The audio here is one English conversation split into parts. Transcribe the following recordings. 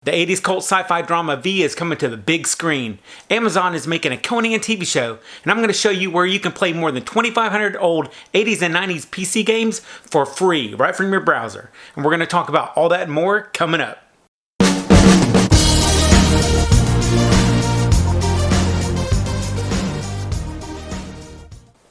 The 80s cult sci-fi drama V is coming to the big screen. Amazon is making a Conan TV show, and I'm going to show you where you can play more than 2,500 old 80s and 90s PC games for free, right from your browser. And we're going to talk about all that and more coming up.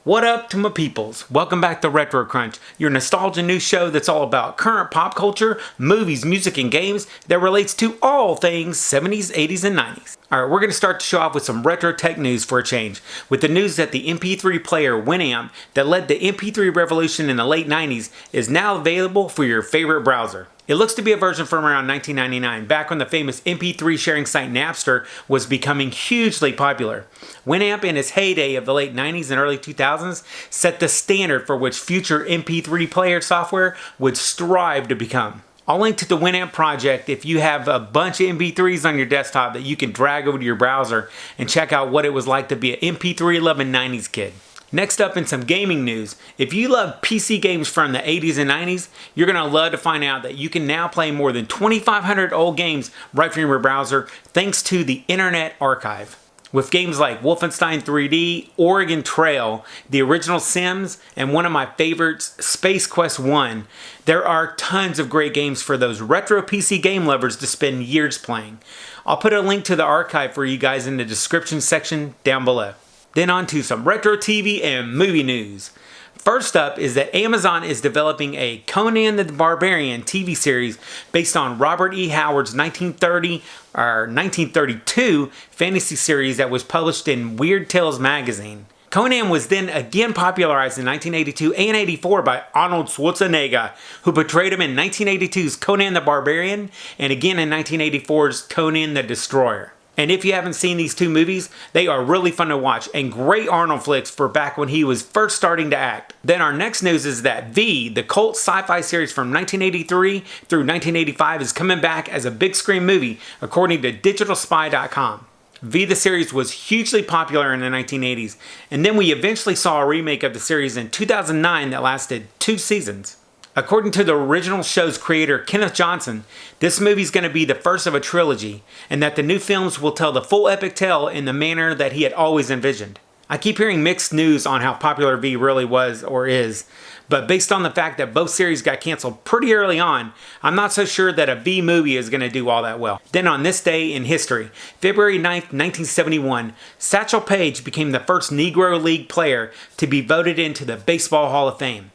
What up to my peoples? Welcome back to Retro Crunch, your nostalgia news show that's all about current pop culture, movies, music, and games that relates to all things 70s, 80s, and 90s. Alright, we're going to start the show off with some retro tech news for a change, with the news that the MP3 player WinAmp that led the MP3 revolution in the late 90s is now available for your favorite browser. It looks to be a version from around 1999, back when the famous MP3 sharing site NAPSTER was becoming hugely popular. WinAmp in its heyday of the late 90s and early 2000s set the standard for which future MP3 player software would strive to become. I'll link to the WinAmp project if you have a bunch of MP3s on your desktop that you can drag over to your browser and check out what it was like to be an MP3 loving 90s kid. Next up in some gaming news, if you love PC games from the 80s and 90s, you're going to love to find out that you can now play more than 2,500 old games right from your browser thanks to the Internet Archive. With games like Wolfenstein 3D, Oregon Trail, the original Sims, and one of my favorites, Space Quest 1, there are tons of great games for those retro PC game lovers to spend years playing. I'll put a link to the archive for you guys in the description section down below. Then on to some retro TV and movie news. First up is that Amazon is developing a Conan the Barbarian TV series based on Robert E. Howard's 1932 fantasy series that was published in Weird Tales magazine. Conan was then again popularized in 1982 and 84 by Arnold Schwarzenegger, who portrayed him in 1982's Conan the Barbarian and again in 1984's Conan the Destroyer. And if you haven't seen these two movies, they are really fun to watch and great Arnold flicks for back when he was first starting to act. Then our next news is that V, the cult sci-fi series from 1983 through 1985, is coming back as a big screen movie according to DigitalSpy.com. V, the series, was hugely popular in the 1980s, and then we eventually saw a remake of the series in 2009 that lasted 2 seasons. According to the original show's creator, Kenneth Johnson, this movie is going to be the first of a trilogy, and that the new films will tell the full epic tale in the manner that he had always envisioned. I keep hearing mixed news on how popular V really was or is, but based on the fact that both series got canceled pretty early on, I'm not so sure that a V movie is going to do all that well. Then on this day in history, February 9th, 1971, Satchel Paige became the first Negro League player to be voted into the Baseball Hall of Fame.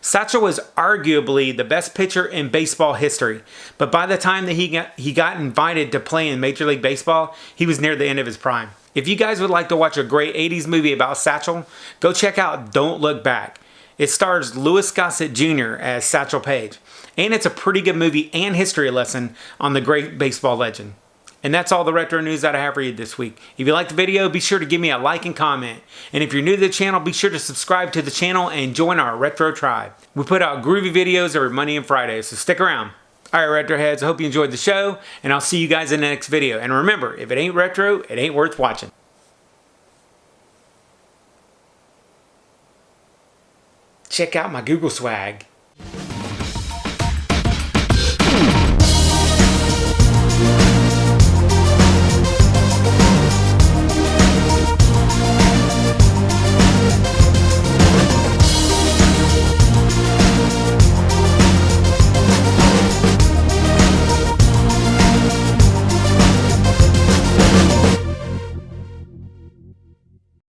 Satchel was arguably the best pitcher in baseball history, but by the time that he got invited to play in Major League Baseball, he was near the end of his prime. If you guys would like to watch a great 80s movie about Satchel, go check out Don't Look Back. It stars Louis Gossett Jr. as Satchel Paige, and it's a pretty good movie and history lesson on the great baseball legend. And that's all the retro news that I have for you this week. If you liked the video, be sure to give me a like and comment. And if you're new to the channel, be sure to subscribe to the channel and join our retro tribe. We put out groovy videos every Monday and Friday, so stick around. Alright, retro heads, I hope you enjoyed the show, and I'll see you guys in the next video. And remember, if it ain't retro, it ain't worth watching. Check out my Google swag.